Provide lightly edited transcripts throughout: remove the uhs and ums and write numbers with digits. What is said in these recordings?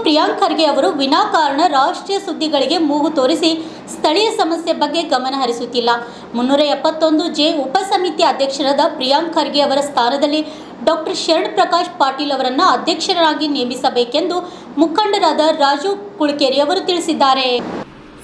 ಪ್ರಿಯಾಂಕ್ ಖರ್ಗೆ ಅವರು ವಿನಾಕಾರಣ ರಾಷ್ಟ್ರೀಯ ಸುದ್ದಿಗಳಿಗೆ ಮೂಗು ತೋರಿಸಿ ಸ್ಥಳೀಯ ಸಮಸ್ಯೆ ಬಗ್ಗೆ ಗಮನ ಹರಿಸುತ್ತಿಲ್ಲ. 371 ಉಪಸಮಿತಿ ಅಧ್ಯಕ್ಷರಾದ ಪ್ರಿಯಾಂಕ್ ಖರ್ಗೆ ಅವರ ಸ್ಥಾನದಲ್ಲಿ ಡಾಕ್ಟರ್ ಶರಣ್ ಪ್ರಕಾಶ್ ಪಾಟೀಲ್ ಅವರನ್ನು ಅಧ್ಯಕ್ಷರಾಗಿ ನೇಮಿಸಬೇಕೆಂದು ಮುಖಂಡರಾದ ರಾಜು ಕುಳಕೇರಿ ಅವರು ತಿಳಿಸಿದ್ದಾರೆ.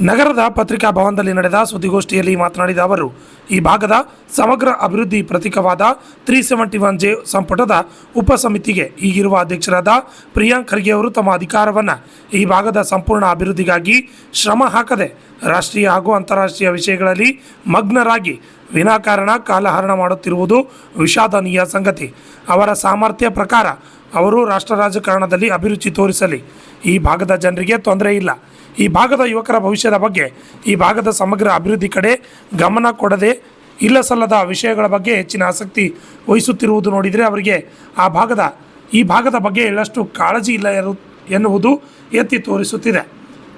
ನಗರದ ಪತ್ರಿಕಾ ಭವನದಲ್ಲಿ ನಡೆದ ಸುದ್ದಿಗೋಷ್ಠಿಯಲ್ಲಿ ಮಾತನಾಡಿದ ಅವರು, ಈ ಭಾಗದ ಸಮಗ್ರ ಅಭಿವೃದ್ಧಿ ಪ್ರತೀಕವಾದ 371 ಸಂಪುಟದ ಉಪಸಮಿತಿಗೆ ಈಗಿರುವ ಅಧ್ಯಕ್ಷರಾದ ಪ್ರಿಯಾಂಕ್ ಖರ್ಗೆ ಅವರು ತಮ್ಮ ಅಧಿಕಾರವನ್ನು ಈ ಭಾಗದ ಸಂಪೂರ್ಣ ಅಭಿವೃದ್ಧಿಗಾಗಿ ಶ್ರಮ ಹಾಕದೆ ರಾಷ್ಟ್ರೀಯ ಹಾಗೂ ಅಂತಾರಾಷ್ಟ್ರೀಯ ವಿಷಯಗಳಲ್ಲಿ ಮಗ್ನರಾಗಿ ವಿನಾಕಾರಣ ಕಾಲಹರಣ ಮಾಡುತ್ತಿರುವುದು ವಿಷಾದನೀಯ ಸಂಗತಿ. ಅವರ ಸಾಮರ್ಥ್ಯ ಪ್ರಕಾರ ಅವರು ರಾಷ್ಟ್ರ ರಾಜಕಾರಣದಲ್ಲಿ ಅಭಿರುಚಿ ತೋರಿಸಲಿ. ಈ ಭಾಗದ ಜನರಿಗೆ ತೊಂದರೆ ಇಲ್ಲ. ಈ ಭಾಗದ ಯುವಕರ ಭವಿಷ್ಯದ ಬಗ್ಗೆ, ಈ ಭಾಗದ ಸಮಗ್ರ ಅಭಿವೃದ್ಧಿ ಕಡೆ ಗಮನ ಕೊಡದೆ ಇಲ್ಲಸಲ್ಲದ ವಿಷಯಗಳ ಬಗ್ಗೆ ಹೆಚ್ಚಿನ ಆಸಕ್ತಿ ವಹಿಸುತ್ತಿರುವುದು ನೋಡಿದರೆ ಅವರಿಗೆ ಈ ಭಾಗದ ಬಗ್ಗೆ ಎಳ್ಳಷ್ಟು ಕಾಳಜಿ ಇಲ್ಲ ಎನ್ನುವುದು ಎತ್ತಿ ತೋರಿಸುತ್ತಿದೆ.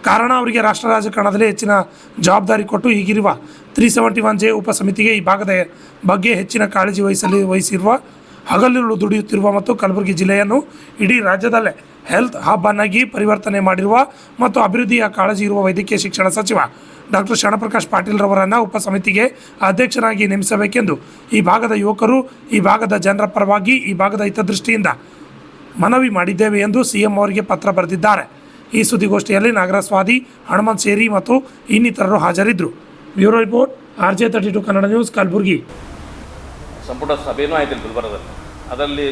ಕಾರಣ ಅವರಿಗೆ ರಾಷ್ಟ್ರ ರಾಜಕಾರಣದಲ್ಲಿ ಹೆಚ್ಚಿನ ಜವಾಬ್ದಾರಿ ಕೊಟ್ಟು ಈಗಿರುವ 371 ಉಪಸಮಿತಿಗೆ ಈ ಭಾಗದ ಬಗ್ಗೆ ಹೆಚ್ಚಿನ ಕಾಳಜಿ ವಹಿಸಿರುವ, ಹಗಲಿರುಳು ದುಡಿಯುತ್ತಿರುವ ಮತ್ತು ಕಲಬುರಗಿ ಜಿಲ್ಲೆಯನ್ನು ಇಡೀ ರಾಜ್ಯದಲ್ಲೇ ಹೆಲ್ತ್ ಹಬ್ ಅನ್ನಾಗಿ ಪರಿವರ್ತನೆ ಮಾಡಿರುವ ಮತ್ತು ಅಭಿವೃದ್ಧಿಯ ಕಾಳಜಿ ಇರುವ ವೈದ್ಯಕೀಯ ಶಿಕ್ಷಣ ಸಚಿವ ಡಾಕ್ಟರ್ ಶರಣ್ ಪ್ರಕಾಶ್ ಪಾಟೀಲ್ ರವರನ್ನು ಉಪಸಮಿತಿಗೆ ಅಧ್ಯಕ್ಷರಾಗಿ ನೇಮಿಸಬೇಕೆಂದು ಈ ಭಾಗದ ಯುವಕರು, ಈ ಭಾಗದ ಜನರ ಪರವಾಗಿ, ಈ ಭಾಗದ ಹಿತದೃಷ್ಟಿಯಿಂದ ಮನವಿ ಮಾಡಿದ್ದೇವೆ ಎಂದು ಸಿಎಂ ಅವರಿಗೆ ಪತ್ರ ಬರೆದಿದ್ದಾರೆ. ಈ ಸುದ್ದಿಗೋಷ್ಠಿಯಲ್ಲಿ ನಾಗರಸ್ವಾದಿ, ಹನುಮಂತ್ ಸೇರಿ ಮತ್ತು ಇನ್ನಿತರರು ಹಾಜರಿದ್ದರು. Bureau report, RJ32 Kannada news, Kalaburagi. ಸಂಪುಟ ಸಭೆಯೂ ಆಯಿತು ಗುಲ್ಬರ್ಗದಲ್ಲಿ. ಅದರಲ್ಲಿ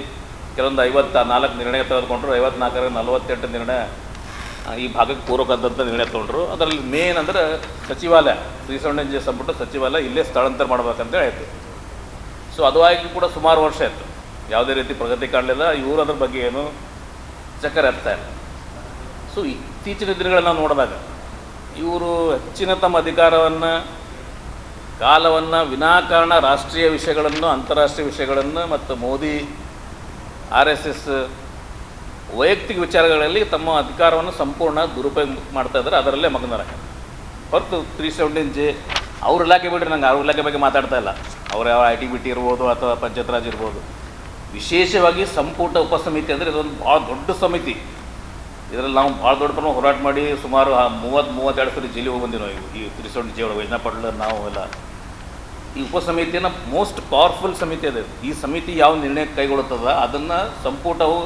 ಕೆಲವೊಂದು 54 ನಿರ್ಣಯ ತೆಗೆದುಕೊಂಡ್ರು. 54ರಲ್ಲಿ 48 ನಿರ್ಣಯ ಈ ಭಾಗಕ್ಕೆ ಪೂರಕವಾದಂಥ ನಿರ್ಣಯ ತೊಗೊಂಡ್ರು. ಅದರಲ್ಲಿ ಮೇನ್ ಅಂದರೆ ಸಚಿವಾಲಯ 371 ಸಂಪುಟ ಸಚಿವಾಲಯ ಇಲ್ಲೇ ಸ್ಥಳಾಂತರ ಮಾಡ್ಬೇಕಂತೇಳಿ ಆಯಿತು. ಸೊ ಅದು ಆಗಿ ಕೂಡ ಸುಮಾರು ವರ್ಷ ಆಯಿತು, ಯಾವುದೇ ರೀತಿ ಪ್ರಗತಿ ಕಾಣಲಿಲ್ಲ. ಇವರು ಅದ್ರ ಬಗ್ಗೆ ಏನು ಚಕ್ಕರ್ ಎತ್ತಾ ಇಲ್ಲ. ಸೊ ಇತ್ತೀಚಿನ ದಿನಗಳನ್ನು ನಾವು ನೋಡಿದಾಗ ಇವರು ಹೆಚ್ಚಿನ ತಮ್ಮ ಅಧಿಕಾರವನ್ನು, ಕಾಲವನ್ನು ವಿನಾಕಾರಣ ರಾಷ್ಟ್ರೀಯ ವಿಷಯಗಳನ್ನು, ಅಂತಾರಾಷ್ಟ್ರೀಯ ವಿಷಯಗಳನ್ನು ಮತ್ತು ಮೋದಿ RSS ವೈಯಕ್ತಿಕ ವಿಚಾರಗಳಲ್ಲಿ ತಮ್ಮ ಅಧಿಕಾರವನ್ನು ಸಂಪೂರ್ಣ ದುರುಪಯೋಗ ಮಾಡ್ತಾ ಇದ್ದಾರೆ. ಅದರಲ್ಲೇ ಮಗ್ನರಾಗ ಹೊರತು 371 ಅವ್ರ ಇಲಾಖೆ ಬಿಟ್ಟರೆ ನಂಗೆ ಅವ್ರ ಇಲಾಖೆ ಬಗ್ಗೆ ಮಾತಾಡ್ತಾ ಇಲ್ಲ. ಅವ್ರ ಯಾವ ITBT ಇರ್ಬೋದು ಅಥವಾ ಪಂಚಾಯತ್ ರಾಜ್ ಇರ್ಬೋದು. ವಿಶೇಷವಾಗಿ ಸಂಪುಟ ಉಪಸಮಿತಿ ಅಂದರೆ ಇದೊಂದು ಭಾಳ ದೊಡ್ಡ ಸಮಿತಿ. ಇದರಲ್ಲಿ ನಾವು ಭಾಳ ದೊಡ್ಡ ಪ್ರಮಾಣ ಹೋರಾಟ ಮಾಡಿ ಸುಮಾರು 30-32 ಸರಿ ಜೈಲಿಗೆ ಹೋಗಿ ಬಂದಿವಿ ನಾವು. ಈ 371 ಒಳಗೆ ವೈದ್ಯನಾಥ್ ಪಾಟೀಲ್ ನಾವು ಎಲ್ಲ ಈ ಉಪಸಮಿತಿಯನ್ನು ಮೋಸ್ಟ್ ಪವರ್ಫುಲ್ ಸಮಿತಿ ಅದೇ. ಈ ಸಮಿತಿ ಯಾವ ನಿರ್ಣಯ ಕೈಗೊಳ್ಳುತ್ತದ ಅದನ್ನು ಸಂಪುಟವು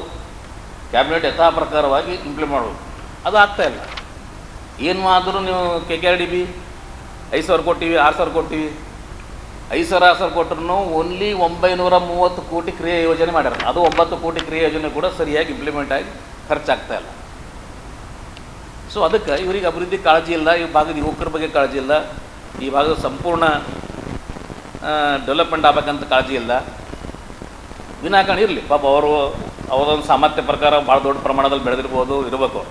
ಕ್ಯಾಬಿನೆಟ್ ಯಥಾ ಪ್ರಕಾರವಾಗಿ ಇಂಪ್ಲಿಮೆಂಟ್ ಮಾಡಬೇಕು. ಅದು ಆಗ್ತಾಯಿಲ್ಲ. ಏನು ಆದರೂ ನೀವು KKRDB 5,000 ಕೊಟ್ಟಿವಿ, 6,000 ಕೊಟ್ಟಿವಿ, 5,000 ಕೊಟ್ಟರು ಓನ್ಲಿ 930 ಕೋಟಿ ಕ್ರಿಯಾ ಯೋಜನೆ ಮಾಡ್ಯಾರ. ಅದು 9 ಕೋಟಿ ಕ್ರಿಯಾ ಯೋಜನೆ ಕೂಡ ಸರಿಯಾಗಿ ಇಂಪ್ಲಿಮೆಂಟ್ ಆಗಿ ಖರ್ಚಾಗ್ತಾಯಿಲ್ಲ. ಸೊ ಅದಕ್ಕೆ ಇವರಿಗೆ ಅಭಿವೃದ್ಧಿ ಕಾಳಜಿ ಇಲ್ಲ, ಈ ಭಾಗದ ಯುವಕರ ಬಗ್ಗೆ ಕಾಳಜಿ ಇಲ್ಲ, ಈ ಭಾಗದ ಸಂಪೂರ್ಣ ಡೆವಲಪ್ಮೆಂಟ್ ಆಗಬೇಕಂತ ಕಾಳಜಿ ಇಲ್ಲ. ವಿನಾಕಾರಣ ಇರಲಿ ಪಾಪ ಅವರೊಂದು ಸಾಮರ್ಥ್ಯ ಪ್ರಕಾರ ಭಾಳ ದೊಡ್ಡ ಪ್ರಮಾಣದಲ್ಲಿ ಬೆಳೆದಿರ್ಬೋದು, ಇರಬೇಕು.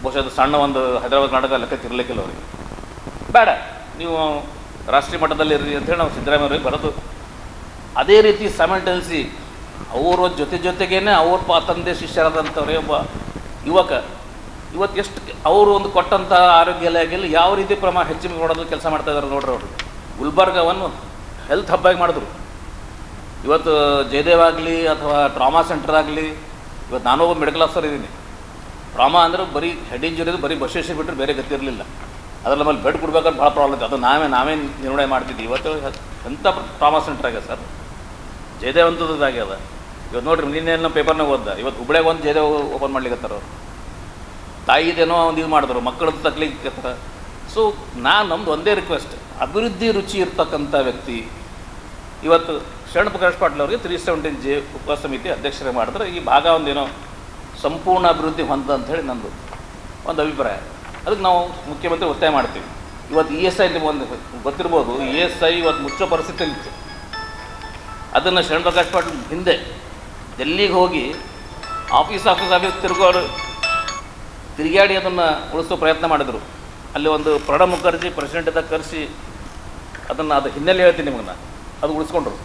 ಬಹುಶಃ ಅದು ಸಣ್ಣ ಒಂದು ಹೈದರಾಬಾದ್ ಕರ್ನಾಟಕ ಲೆಕ್ಕಕ್ಕೆ ಇರಲಿಕ್ಕಿಲ್ಲ ಅವರಿಗೆ. ಬೇಡ, ನೀವು ರಾಷ್ಟ್ರೀಯ ಮಟ್ಟದಲ್ಲಿ ಇರ್ರಿ ಅಂತೇಳಿ ನಾವು ಸಿದ್ದರಾಮಯ್ಯ ಅವರಿಗೆ ಬರೋದು. ಅದೇ ರೀತಿ ಸೈಮಲ್ಟೇನಿಯಸ್ಲಿ ಅವರ ಜೊತೆಗೇನೆ ಅವ್ರ ತಂದೆ ಶಿಷ್ಯರಾದಂಥವ್ರೆ ಒಬ್ಬ ಯುವಕ ಇವತ್ತು ಎಷ್ಟು ಅವರು ಒಂದು ಕೊಟ್ಟಂಥ ಆರೋಗ್ಯ ಇಲಾಖೆಯಲ್ಲಿ ಯಾವ ರೀತಿ ಪ್ರಮಾಣ ಹೆಚ್ಚಿಗೆ ಮಾಡೋದು ಕೆಲಸ ಮಾಡ್ತಾಯಿದ್ದಾರೆ ನೋಡ್ರಿ. ಅವರು ಗುಲ್ಬರ್ಗವನ್ನು ಹೆಲ್ತ್ ಹಬ್ ಆಗಿ ಮಾಡಿದ್ರು. ಇವತ್ತು ಜಯದೇವ್ ಆಗಲಿ ಅಥವಾ ಟ್ರಾಮಾ ಸೆಂಟರ್ ಆಗಲಿ, ಇವತ್ತು ನಾನೊಬ್ಬ ಮೆಡಿಕಲ್ ಆಫೀಸರ್ ಇದ್ದೀನಿ. ಟ್ರಾಮಾ ಅಂದರೆ ಬರೀ ಹೆಡ್ ಇಂಜುರಿ ಬರೀ ಬಸ್ಸೇಷನ್ ಬಿಟ್ಟರೆ ಬೇರೆ ಗತಿ ಇರಲಿಲ್ಲ. ಅದ್ರಲ್ಲಿ ನಮ್ಮಲ್ಲಿ ಬೆಡ್ ಕೊಡ್ಬೇಕಾದ್ರೆ ಭಾಳ ಪ್ರಾಬ್ಲಮ್ ಇತ್ತು. ಅದು ನಾವೇ ನಿರ್ಣಯ ಮಾಡ್ತಿದ್ವಿ. ಇವತ್ತು ಎಂಥ ಟ್ರಾಮಾ ಸೆಂಟರ್ ಆಗ್ಯದ ಸರ್, ಜಯದೇವ್ ಅಂತದಾಗ್ಯದ. ಇವತ್ತು ನೋಡಿರಿ, ನಿನ್ನೇನು ಪೇಪರ್ನಾಗ ಓದ್ದ, ಇವತ್ತು ಹುಬ್ಳ್ಯಾಗ ಒಂದು ಜಯದೇವ್ ಓಪನ್ ಮಾಡ್ಲಿಕ್ಕತ್ತಾರ. ಅವರು ತಾಯಿದೇನೋ ಒಂದು ಇದು ಮಾಡಿದ್ರು, ಮಕ್ಕಳದ್ದು ತಕ್ಲಿಕ್ಕೆ. ಸೊ ನಮ್ಮದು ಒಂದೇ ರಿಕ್ವೆಸ್ಟ್, ಅಭಿವೃದ್ಧಿ ರುಚಿ ಇರ್ತಕ್ಕಂಥ ವ್ಯಕ್ತಿ ಇವತ್ತು ಶರಣ್ ಪ್ರಕಾಶ್ ಪಾಟೀಲ್ ಅವರಿಗೆ 371 ಉಪಸಮಿತಿ ಅಧ್ಯಕ್ಷರೇ ಮಾಡಿದ್ರೆ ಈ ಭಾಗ ಒಂದೇನೋ ಸಂಪೂರ್ಣ ಅಭಿವೃದ್ಧಿ ಹೊಂದ ಅಂಥೇಳಿ ನಂದು ಒಂದು ಅಭಿಪ್ರಾಯ. ಅದಕ್ಕೆ ನಾವು ಮುಖ್ಯಮಂತ್ರಿ ಒತ್ತಾಯ ಮಾಡ್ತೀವಿ. ಇವತ್ತು ESI ಒಂದು ಗೊತ್ತಿರ್ಬೋದು, ESI ಇವತ್ತು ಮುಚ್ಚೋ ಪರಿಸ್ಥಿತಿಯಲ್ಲಿತ್ತು. ಅದನ್ನು ಶರಣ್ ಪ್ರಕಾಶ್ ಪಾಟೀಲ್ ಹಿಂದೆ ಡೆಲ್ಲಿಗೆ ಹೋಗಿ ಆಫೀಸ್ ತಿರುಗಾಡಿ ಅದನ್ನು ಉಳಿಸೋ ಪ್ರಯತ್ನ ಮಾಡಿದರು. ಅಲ್ಲಿ ಒಂದು ಪ್ರಣಬ್ ಮುಖರ್ಜಿ ಪ್ರೆಸಿಡೆಂಟಿದ್ದಾಗ ಕರೆಸಿ ಅದು ಹಿನ್ನೆಲೆ ಹೇಳ್ತೀನಿ ನಿಮಗೆ, ಅದು ಉಳಿಸ್ಕೊಂಡ್ರು.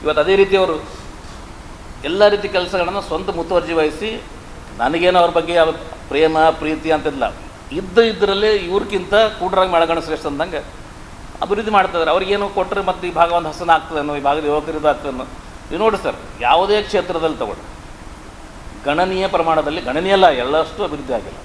ಇವತ್ತು ಅದೇ ರೀತಿ ಅವರು ಎಲ್ಲ ರೀತಿ ಕೆಲಸಗಳನ್ನು ಸ್ವಂತ ಮುತುವರ್ಜಿ ವಹಿಸಿ, ನನಗೇನೋ ಅವ್ರ ಬಗ್ಗೆ ಯಾವ ಪ್ರೇಮ ಪ್ರೀತಿ ಅಂತಿಲ್ಲ, ಇದರಲ್ಲೇ ಇವ್ರಿಗಿಂತ ಕೂಡ್ರಾಗಿ ಮಳಗಣ ಶ್ರೇಷ್ಠ ಅಂದಂಗೆ ಅಭಿವೃದ್ಧಿ ಮಾಡ್ತಿದ್ದಾರೆ. ಅವ್ರಿಗೇನು ಕೊಟ್ಟರೆ ಮತ್ತು ಈ ಭಾಗ ಒಂದು ಹಸನ ಆಗ್ತದೆ ಅನ್ನೋ, ಈ ಭಾಗದ ಯುವಕರಿದು ಆಗ್ತದೆ ಅನ್ನೋ. ನೀವು ನೋಡಿ ಸರ್, ಯಾವುದೇ ಕ್ಷೇತ್ರದಲ್ಲಿ ತಗೊಳ್ಳಿ, ಗಣನೀಯ ಪ್ರಮಾಣದಲ್ಲಿ, ಗಣನೀಯಲ್ಲ ಎಳ್ಳಷ್ಟು ಅಭಿವೃದ್ಧಿ ಆಗಿಲ್ಲ.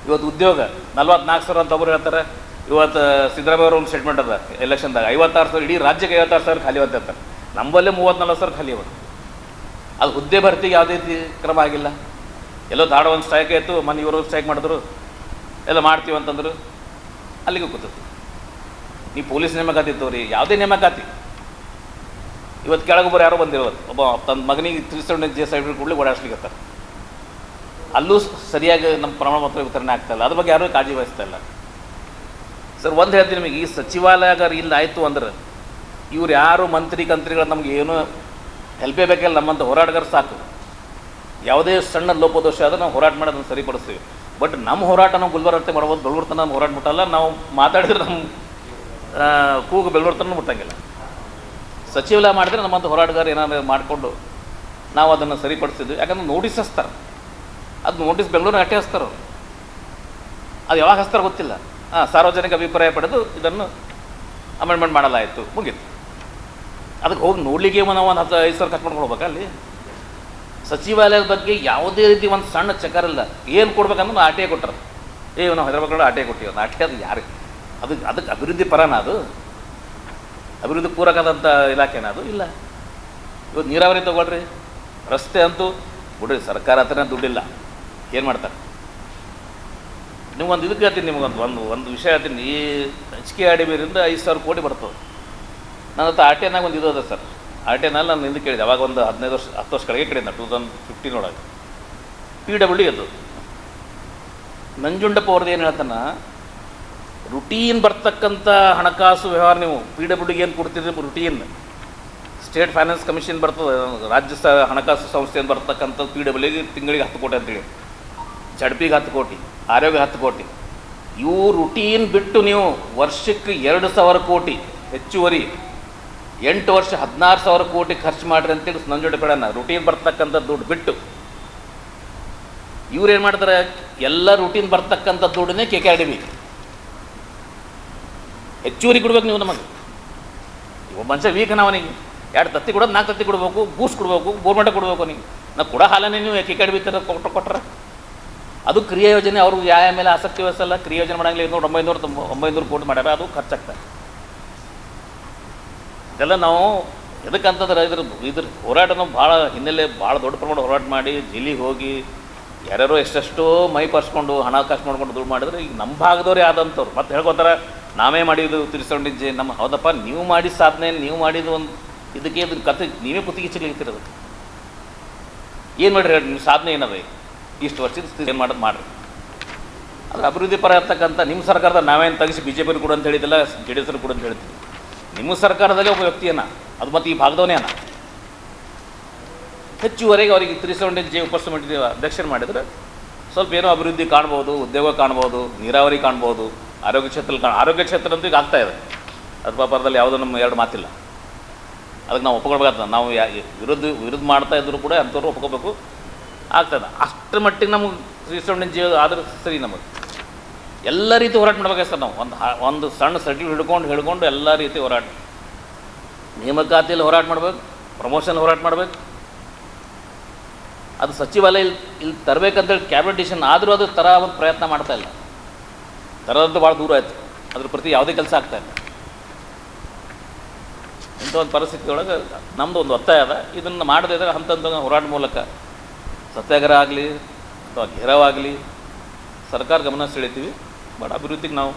ಇವತ್ತು ಉದ್ಯೋಗ 44,000 ಅಂತ ಒಬ್ಬರು ಹೇಳ್ತಾರೆ. ಇವತ್ತು ಸಿದ್ದರಾಮಯ್ಯ ಅವರು ಒಂದು ಸ್ಟೇಟ್ಮೆಂಟ್ ಅದ ಎಲೆಕ್ಷನ್ದಾಗ 56,000, ಇಡೀ ರಾಜ್ಯಕ್ಕೆ 56,000 ಖಾಲಿ ಅಂತ ಹೇಳ್ತಾರೆ. ನಮ್ಮಲ್ಲೇ 34,000 ಖಾಲಿ ಅವ. ಅದು ಹುದ್ದೆ ಭರ್ತಿಗೆ ಯಾವುದೇ ರೀತಿ ಕ್ರಮ ಆಗಿಲ್ಲ. ಎಲ್ಲೋ ಧಾಡ ಒಂದು ಸ್ಟ್ರೈಕ್ ಆಯಿತು, ಮನೆ ಇವರು ಸ್ಟ್ರೈಕ್ ಮಾಡಿದ್ರು, ಎಲ್ಲ ಮಾಡ್ತೀವಿ ಅಂತಂದ್ರು, ಅಲ್ಲಿಗೂ ಕೂತದ್ದು. ನೀವು ಪೊಲೀಸ್ ನೇಮಕಾತಿ ತೋರಿ, ಯಾವುದೇ ನೇಮಕಾತಿ. ಇವತ್ತು ಕೆಳಗೊಬ್ಬರು ಯಾರೋ ಬಂದಿರೋದು, ಒಬ್ಬ ತನ್ನ ಮಗನಿಗೆ 370 ಸರ್ಟಿಫಿಕೇಟ್ ಕೂಡಲೇ ಓಡಾಡ್ಸ್ಲಿಕ್ಕತ್ತಾರೆ. ಅಲ್ಲೂ ಸರಿಯಾಗಿ ನಮ್ಮ ಪ್ರಮಾಣ ಪತ್ರ ವಿತರಣೆ ಆಗ್ತಾಯಿಲ್ಲ. ಅದ್ರ ಬಗ್ಗೆ ಯಾರೂ ಕಾಳಜಿ ವಹಿಸ್ತಾ ಇಲ್ಲ. ಸರ್ ಒಂದು ಹೇಳ್ತೀನಿ ನಿಮಗೆ, ಈ ಸಚಿವಾಲಯಗಾರ ಇಲ್ಲ ಆಯಿತು ಅಂದ್ರೆ ಇವ್ರು ಯಾರು ಮಂತ್ರಿಗಳು ನಮ್ಗೆ ಏನೂ ಹೆಲ್ಪೇ ಬೇಕಿಲ್ಲ. ನಮ್ಮಂಥ ಹೋರಾಟಗಾರ ಸಾಕು. ಯಾವುದೇ ಸಣ್ಣ ಲೋಪದೋಷ ಆದ್ರೆ ನಾವು ಹೋರಾಟ ಮಾಡೋದನ್ನು ಸರಿಪಡಿಸ್ತೀವಿ. ಬಟ್ ನಮ್ಮ ಹೋರಾಟ ನಾವು ಗುಲ್ಬರ್ಗ ಮಾಡ್ಬೋದು, ಬೆಂಗಳೂರು ತನಕ ನಮ್ಮ ಹೋರಾಟ ಮುಟ್ಟಲ್ಲ. ನಾವು ಮಾತಾಡಿದ್ರೆ ನಮ್ಮ ಕೂಗು ಬೆಂಗಳೂರು ತನಕ ಮುಟ್ಟಂಗಿಲ್ಲ. ಸಚಿವಾಲಯ ಮಾಡಿದ್ರೆ ನಮ್ಮಂಥ ಹೋರಾಟಗಾರ ಏನಾದ್ರು ಮಾಡಿಕೊಂಡು ನಾವು ಅದನ್ನು ಸರಿಪಡಿಸಿದ್ವಿ. ಯಾಕಂದ್ರೆ ನೋಟಿಸ್ ಹಚ್ತಾರೆ, ಅದು ನೋಟಿಸ್ ಬೆಂಗಳೂರಿಗೆ ಅಟ್ಟೆ ಹಚ್ತಾರೆ. ಅದು ಯಾವಾಗ ಹಚ್ತಾರೆ ಗೊತ್ತಿಲ್ಲ. ಸಾರ್ವಜನಿಕ ಅಭಿಪ್ರಾಯ ಪಡೆದು ಇದನ್ನು ಅಮೆಂಡ್ಮೆಂಟ್ ಮಾಡಲಾಯಿತು, ಮುಗೀತು. ಅದಕ್ಕೆ ಹೋಗಿ ನೋಡಲಿಕ್ಕೆ ನಾವು ಒಂದು 5 ಸಾವಿರ ಖರ್ಚು ಮಾಡ್ಕೊಂಡು ಹೋಗ್ಬೇಕಾ? ಅಲ್ಲಿ ಸಚಿವಾಲಯದ ಬಗ್ಗೆ ಯಾವುದೇ ರೀತಿ ಒಂದು ಸಣ್ಣ ಚಕರ್ ಇಲ್ಲ. ಏನು ಕೊಡ್ಬೇಕಂದ್ರೆ ನಾವು RTI ಕೊಟ್ಟರು. ನಾವು ಹೈದರಾಬಾದ್ RTI ಕೊಟ್ಟಿವಿ. ಒಂದು RTI ಅದು ಯಾರು ಅದಕ್ಕೆ ಅಭಿವೃದ್ಧಿ ಪರನ? ಅದು ಅಭಿವೃದ್ಧಿ ಪೂರಕದಂಥ ಇಲಾಖೆನ? ಅದು ಇಲ್ಲ. ಇವತ್ತು ನೀರಾವರಿ ತೊಗೊಳ್ರಿ, ರಸ್ತೆ ಅಂತೂ ಬಿಡ್ರಿ, ಸರ್ಕಾರ ಹತ್ರನೇ ದುಡ್ಡಿಲ್ಲ, ಏನು ಮಾಡ್ತಾರೆ? ನಿಮ್ಗೊಂದು ಇದಕ್ಕೆ ಹೇಳ್ತೀನಿ, ನಿಮ್ಗೊಂದು ವಿಷಯ ಹೇಳ್ತೀನಿ. ಈ HKIDBರಿಂದ 5,000 ಕೋಟಿ ಬರ್ತದೆ. ನನ್ನ ಹತ್ರ RTIನಾಗ ಒಂದು ಇದು ಅದ ಸರ್. RTIನಲ್ಲಿ ನಾನು ಹಿಂದೆ ಕೇಳಿದೆ, ಅವಾಗ ಒಂದು 10 ವರ್ಷ ಕೆಳಗೆ ಕೇಳಿದ್ದೆ, 2015 ಒಳಗೆ. PWD ಅದು ನಂಜುಂಡಪ್ಪ ಅವ್ರದ್ದು ಏನು ಹೇಳ್ತಾನೆ, ರುಟೀನ್ ಬರ್ತಕ್ಕಂಥ ಹಣಕಾಸು ವ್ಯವಹಾರ ನೀವು PWDಗೆ ಏನು ಕೊಡ್ತಿದ್ರಿ, ರುಟೀನ್ ಸ್ಟೇಟ್ ಫೈನಾನ್ಸ್ ಕಮಿಷನ್ ಬರ್ತದೆ, ರಾಜ್ಯ ಹಣಕಾಸು ಸಂಸ್ಥೆಯಿಂದ ಬರ್ತಕ್ಕಂಥದ್ದು PWDಗೆ ತಿಂಗಳಿಗೆ 10 ಕೋಟಿ ಅಂತೇಳಿ, ಜಡ್ಪಿಗೆ 10 ಕೋಟಿ, ಆರೋಗ್ಯ 10 ಕೋಟಿ. ಇವು ರುಟೀನ್ ಬಿಟ್ಟು ನೀವು ವರ್ಷಕ್ಕೆ 2,000 ಕೋಟಿ ಹೆಚ್ಚುವರಿ 8 ವರ್ಷ 16,000 ಕೋಟಿ ಖರ್ಚು ಮಾಡಿರಿ ಅಂತೇಳಿ ನಂಜುಂಡಪ್ಪ ಹೇಳೋಣ. ರುಟೀನ್ ಬರ್ತಕ್ಕಂಥ ದುಡ್ಡು ಬಿಟ್ಟು ಇವ್ರು ಏನು ಮಾಡ್ತಾರೆ, ಎಲ್ಲ ರುಟೀನ್ ಬರ್ತಕ್ಕಂಥ ದುಡ್ಡನ್ನೇ KKIDB ಹೆಚ್ಚುವರಿ ಕೊಡ್ಬೇಕು. ನೀವು ನಮಗೆ ಒಬ್ಬ ಮನುಷ್ಯ ವೀಕ್ ಅವನಿಗೆ 2 ತತ್ತಿ ಕೊಡೋದು 4 ತತ್ತಿ ಕೊಡ್ಬೇಕು, ಬೂಸ್ಟ್ ಕೊಡ್ಬೇಕು, ಗೋರ್ಮೆಂಟ್ ಕೊಡ್ಬೇಕು. ನೀವು ಕೊಡೋ ಹಾಲನ್ನೇ ನೀವು KKIDB ಥರ ಕೊಟ್ಟರೆ ಅದು ಕ್ರಿಯಾ ಯೋಜನೆ. ಅವರು ಯಾವ ಮೇಲೆ ಆಸಕ್ತಿ ವಹಿಸಲ್ಲ, ಕ್ರಿಯಾ ಯೋಜನೆ ಮಾಡಂಗಿಲ್ಲ. 900 ಕೋಟಿ ಮಾಡ್ಯಾರ, ಅದು ಖರ್ಚಾಗ್ತದೆ. ಇದೆಲ್ಲ ನಾವು ಎದಕ್ಕಂತಂದ್ರೆ ಇದ್ರ ಹೋರಾಟ ನಾವು ಭಾಳ ಹಿನ್ನೆಲೆ, ಭಾಳ ದೊಡ್ಡ ಪ್ರಮಾಣ ಹೋರಾಟ ಮಾಡಿ ಜೈಲಿಗೆ ಹೋಗಿ ಯಾರ್ಯಾರೋ ಎಷ್ಟೆಷ್ಟೋ ಮೈ ಪರ್ಸ್ಕೊಂಡು ಹಣ ಖರ್ಚು ಮಾಡ್ಕೊಂಡು ದುಡ್ಡು ಮಾಡಿದ್ರೆ ಈಗ ನಮ್ಮ ಭಾಗದವ್ರೇ ಆದಂಥವ್ರು ಮತ್ತೆ ಹೇಳ್ಕೊತಾರೆ ನಾವೇ ಮಾಡಿದ್ದು 370 ನಮ್ಮ. ಹೌದಪ್ಪ, ನೀವು ಮಾಡಿದ ಸಾಧನೆ, ನೀವು ಮಾಡಿದ ಒಂದು ಇದಕ್ಕೆ ಇದ್ರ ಕತೆ ನೀವೇ ಕುತ್ತಿಗೆ ಚಿಗ್ಲಿಕ್ತಿರೋದು. ಏನು ಮಾಡಿರಿ ನಿಮ್ಮ ಸಾಧನೆ ಏನದ? ಇಷ್ಟು ವರ್ಷದ ಏನು ಮಾಡೋದು ಮಾಡಿರಿ. ಅದು ಅಭಿವೃದ್ಧಿ ಪರ ಇರ್ತಕ್ಕಂಥ ನಿಮ್ಮ ಸರ್ಕಾರದ ನಾವೇನು ತೆಗಿಸಿ BJP ಕೂಡ ಅಂತ ಹೇಳಿದಿಲ್ಲ, JDS ಕೂಡ ಅಂತ ಹೇಳ್ತೀವಿ. ನಿಮ್ಮ ಸರ್ಕಾರದಲ್ಲೇ ಒಬ್ಬ ವ್ಯಕ್ತಿಯನ್ನ, ಅದು ಮತ್ತು ಈ ಭಾಗದವನೇ ಹೆಚ್ಚುವರೆಗೆ ಅವರಿಗೆ 370 ಉಪಸಮಿತಿ ಅಧ್ಯಕ್ಷರು ಮಾಡಿದರೆ ಸ್ವಲ್ಪ ಏನೋ ಅಭಿವೃದ್ಧಿ ಕಾಣ್ಬೋದು, ಉದ್ಯೋಗ ಕಾಣ್ಬೋದು, ನೀರಾವರಿ ಕಾಣ್ಬೋದು, ಆರೋಗ್ಯ ಕ್ಷೇತ್ರ ಅಂತೂ ಈಗ ಆಗ್ತಾಯಿದೆ. ಅದ್ರ ಪರದಲ್ಲಿ ಯಾವುದೋ ನಮ್ಮ 2 ಮಾತಿಲ್ಲ. ಅದಕ್ಕೆ ನಾವು ಒಪ್ಕೊಳ್ಬೇಕಾಗ್ತದೆ. ನಾವು ವಿರುದ್ಧ ಮಾಡ್ತಾ ಇದ್ದರೂ ಕೂಡ ಅಂಥವ್ರು ಒಪ್ಕೋಬೇಕು ಆಗ್ತದೆ. ಅಷ್ಟರ ಮಟ್ಟಿಗೆ ನಮಗೆ 370 ಆದ್ರೆ ಸರಿ. ನಮಗೆ ಎಲ್ಲ ರೀತಿ ಹೋರಾಟ ಮಾಡ್ಬೇಕು ಸರ್. ನಾವು ಒಂದು ಸಣ್ಣ ಸರ್ಟಿಫಿಕೇಟ್ ಹಿಡ್ಕೊಂಡು ಎಲ್ಲ ರೀತಿ ಹೋರಾಟ, ನೇಮಕಾತಿಯಲ್ಲಿ ಹೋರಾಟ ಮಾಡ್ಬೇಕು, ಪ್ರಮೋಷನ್ ಹೋರಾಟ ಮಾಡ್ಬೇಕು. ಅದು ಸಚಿವಾಲಯ ಇಲ್ಲಿ ತರಬೇಕಂತೇಳಿ ಕ್ಯಾಬಿನೆಟ್ ಡಿಸಿಷನ್ ಆದರೂ ಅದು ಒಂದು ಪ್ರಯತ್ನ ಮಾಡ್ತಾ ಇಲ್ಲ. ತರದಂತೂ ಭಾಳ ದೂರ ಆಯಿತು. ಅದ್ರ ಪ್ರತಿ ಯಾವುದೇ ಕೆಲಸ ಆಗ್ತಾಯಿಲ್ಲ. ಇಂಥ ಒಂದು ಪರಿಸ್ಥಿತಿ ಒಳಗೆ ನಮ್ಮದು ಒಂದು ಒತ್ತಾಯ ಅದ. ಇದನ್ನು ಮಾಡದಿದ್ದರೆ ಹಂತ ಹೋರಾಟ ಮೂಲಕ ಸತ್ಯಾಗ್ರಹ ಆಗಲಿ ಅಥವಾ ಘೇರಾವ್ ಆಗಲಿ ಸರ್ಕಾರ ಗಮನ ಸೆಳಿತೀವಿ. ಬಟ್ ಅಭಿವೃದ್ಧಿಗೆ ನಾವು